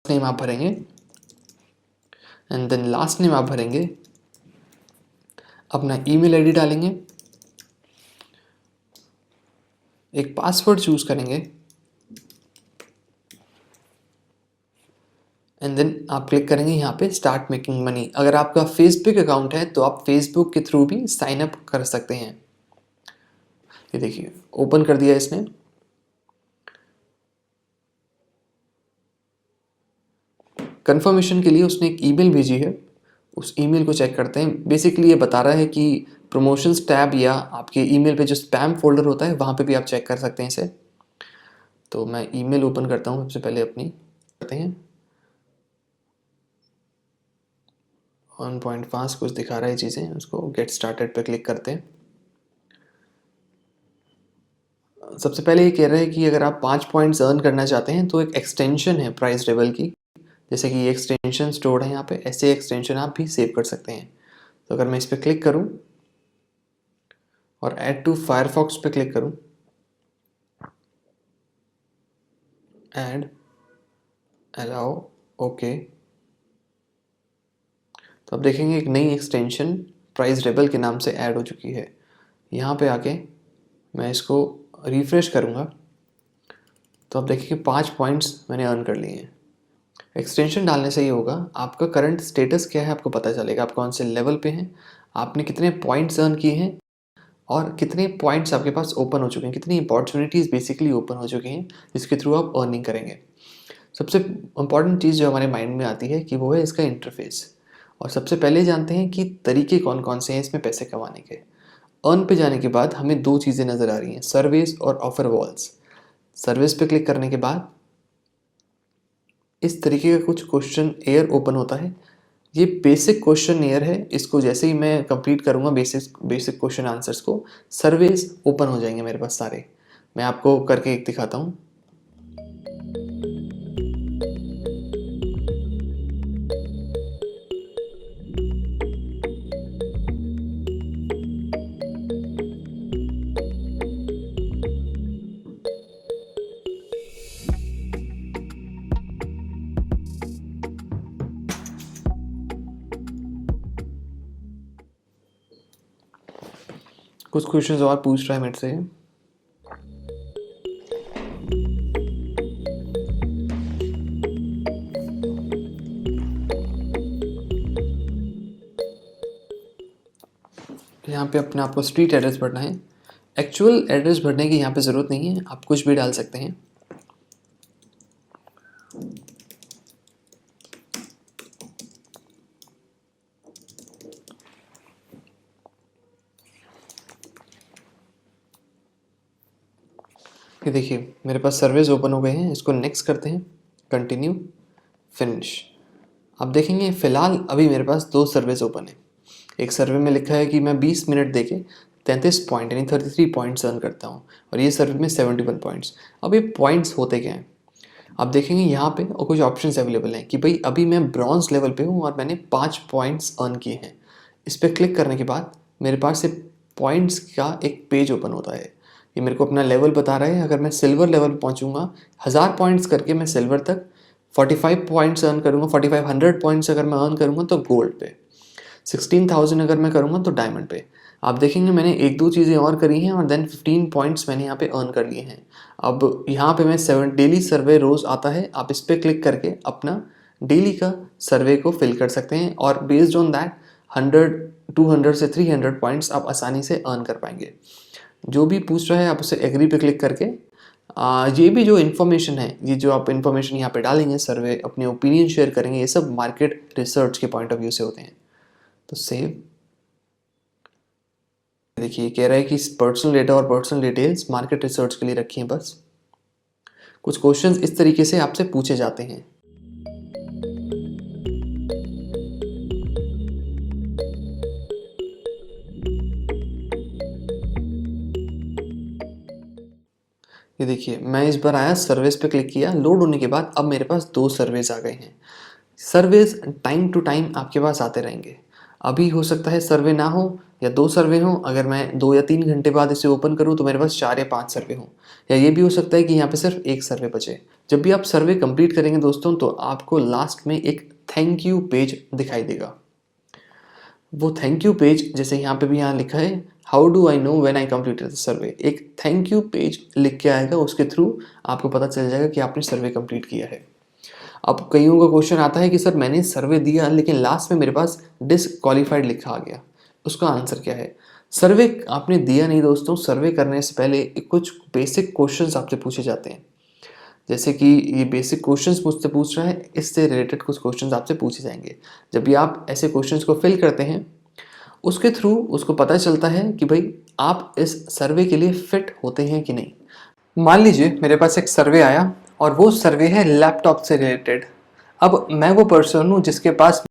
Name आप भरेंगे and then last name आप भरेंगे, अपना ईमेल आईडी डालेंगे, एक पासवर्ड चूज करेंगे एंड देन आप क्लिक करेंगे यहाँ पे स्टार्ट मेकिंग मनी। अगर आपका फेसबुक अकाउंट है तो आप फेसबुक के थ्रू भी साइन अप कर सकते हैं। ये देखिए ओपन कर दिया इसने। कंफर्मेशन के लिए उसने एक ईमेल भेजी है, उस ईमेल को चेक करते हैं। बेसिकली ये बता रहा है कि प्रमोशंस टैब या आपके ईमेल पे जो स्पैम फोल्डर होता है वहाँ पे भी आप चेक कर सकते हैं इसे। तो मैं ईमेल ओपन करता हूँ सबसे पहले अपनी, करते हैं 1.5 कुछ दिखा रहा है चीज़ें, उसको गेट स्टार्टेड पे क्लिक करते हैं। सबसे पहले ये कह रहा है कि अगर आप 5 पॉइंट्स अर्न करना चाहते हैं तो एक एक्सटेंशन है प्राइस लेवल की, जैसे कि ये एक्सटेंशन स्टोर्ड है यहाँ पे, ऐसे एक्सटेंशन आप भी सेव कर सकते हैं। तो अगर मैं इस पर क्लिक करूँ और ऐड टू फायरफॉक्स पे क्लिक करूँ, ऐड अलाउ ओके, तो आप देखेंगे एक नई एक्सटेंशन प्राइस लेवल के नाम से ऐड हो चुकी है। यहाँ पे आके मैं इसको रिफ्रेश करूँगा तो आप देखेंगे 5 पॉइंट्स मैंने अर्न कर लिए हैं। एक्सटेंशन डालने से ये होगा, आपका करंट स्टेटस क्या है आपको पता चलेगा, आप कौन से लेवल पे हैं, आपने कितने पॉइंट्स अर्न किए हैं और कितने पॉइंट्स आपके पास ओपन हो चुके हैं, कितनी अपॉर्चुनिटीज़ बेसिकली ओपन हो चुकी हैं जिसके थ्रू आप अर्निंग करेंगे। सबसे इम्पॉर्टेंट चीज़ जो हमारे माइंड में आती है कि वो है इसका इंटरफेस। और सबसे पहले जानते हैं कि तरीके कौन कौन से हैं इसमें पैसे कमाने के। अर्न पे जाने के बाद हमें 2 चीज़ें नज़र आ रही हैं, सर्विस और ऑफर वॉल्स। सर्विस पे क्लिक करने के बाद इस तरीके का कुछ क्वेश्चन एयर ओपन होता है। ये बेसिक क्वेश्चन एयर है, इसको जैसे ही मैं कंप्लीट करूँगा बेसिक क्वेश्चन आंसर्स को, सर्वेस ओपन हो जाएंगे मेरे पास सारे। मैं आपको करके एक दिखाता हूँ। कुछ क्वेश्चंस और पूछ रहा है मेरे से। यहाँ पे अपने आपको स्ट्रीट एड्रेस भरना है। एक्चुअल एड्रेस भरने की यहाँ पे ज़रूरत नहीं है, आप कुछ भी डाल सकते हैं। ये देखिए मेरे पास सर्वेज ओपन हो गए हैं, इसको नेक्स्ट करते हैं, कंटिन्यू, फिनिश। अब देखेंगे फ़िलहाल अभी मेरे पास 2 सर्वेज ओपन है। एक सर्वे में लिखा है कि मैं 20 मिनट देके 33 पॉइंट यानी 33 पॉइंट्स अर्न करता हूँ, और ये सर्वे में 71 पॉइंट्स। अब ये पॉइंट्स होते क्या हैं आप देखेंगे यहाँ पे, और कुछ ऑप्शंस अवेलेबल हैं कि भाई अभी मैं ब्रॉन्ज लेवल पे हूँ और मैंने 5 पॉइंट्स अर्न किए हैं। इस पर क्लिक करने के बाद मेरे पास से पॉइंट्स का एक पेज ओपन होता है। ये मेरे को अपना लेवल बता रहा है। अगर मैं सिल्वर लेवल पहुँचूँगा, 1000 पॉइंट्स करके मैं सिल्वर तक 45 पॉइंट्स अर्न करूँगा, 4500 पॉइंट्स अगर मैं अर्न करूँगा तो गोल्ड पे, 16,000 अगर मैं करूँगा तो डायमंड पे। आप देखेंगे मैंने 1-2 चीज़ें और करी हैं और देन 15 पॉइंट्स मैंने यहाँ पे अर्न कर लिए हैं। अब यहाँ पे मैं 7 डेली सर्वे रोज़ आता है, आप इस पर क्लिक करके अपना डेली का सर्वे को फिल कर सकते हैं और बेस्ड ऑन दैट 100, 200 से 300 पॉइंट्स आप आसानी से अर्न कर पाएंगे। जो भी पूछ रहा है आप उसे एग्री पे क्लिक करके ये भी जो इन्फॉर्मेशन है, ये जो आप इन्फॉर्मेशन यहाँ पे डालेंगे, सर्वे, अपने ओपिनियन शेयर करेंगे, ये सब मार्केट रिसर्च के पॉइंट ऑफ व्यू से होते हैं। तो सेव, देखिए कह रहा है कि पर्सनल डेटा और पर्सनल डिटेल्स मार्केट रिसर्च के लिए रखी हैं बस। कुछ क्वेश्चंस इस तरीके से आपसे पूछे जाते हैं। ये देखिए मैं इस बार आया, सर्विस पे क्लिक किया, लोड होने के बाद अब मेरे पास 2 सर्वेज आ गए हैं। सर्वेज टाइम टू टाइम आपके पास आते रहेंगे। अभी हो सकता है सर्वे ना हो या 2 सर्वे हों, अगर मैं 2 या 3 घंटे बाद इसे ओपन करूँ तो मेरे पास 4 या 5 सर्वे हों, या ये भी हो सकता है कि यहाँ पे सिर्फ 1 सर्वे बचे। जब भी आप सर्वे कंप्लीट करेंगे दोस्तों, तो आपको लास्ट में एक थैंक यू पेज दिखाई देगा। वो थैंक यू पेज, जैसे यहाँ पे भी यहाँ लिखा है how do I know when I completed the survey, एक थैंक यू पेज लिख के आएगा, उसके थ्रू आपको पता चल जाएगा कि आपने सर्वे कंप्लीट किया है। अब कईयों का क्वेश्चन आता है कि सर मैंने सर्वे दिया लेकिन लास्ट में मेरे पास डिसक्वालीफाइड लिखा आ गया, उसका आंसर क्या है? सर्वे आपने दिया नहीं दोस्तों, सर्वे करने से पहले कुछ बेसिक क्वेश्चंस आपसे पूछे जाते हैं। जैसे कि ये बेसिक क्वेश्चंस मुझसे पूछ रहा है, इससे रिलेटेड कुछ क्वेश्चंस आपसे पूछे जाएंगे। जब भी आप ऐसे क्वेश्चंस को फिल करते हैं, उसके थ्रू उसको पता चलता है कि भाई आप इस सर्वे के लिए फिट होते हैं कि नहीं। मान लीजिए मेरे पास एक सर्वे आया और वो सर्वे है लैपटॉप से रिलेटेड। अब मैं वो पर्सन हूँ जिसके पास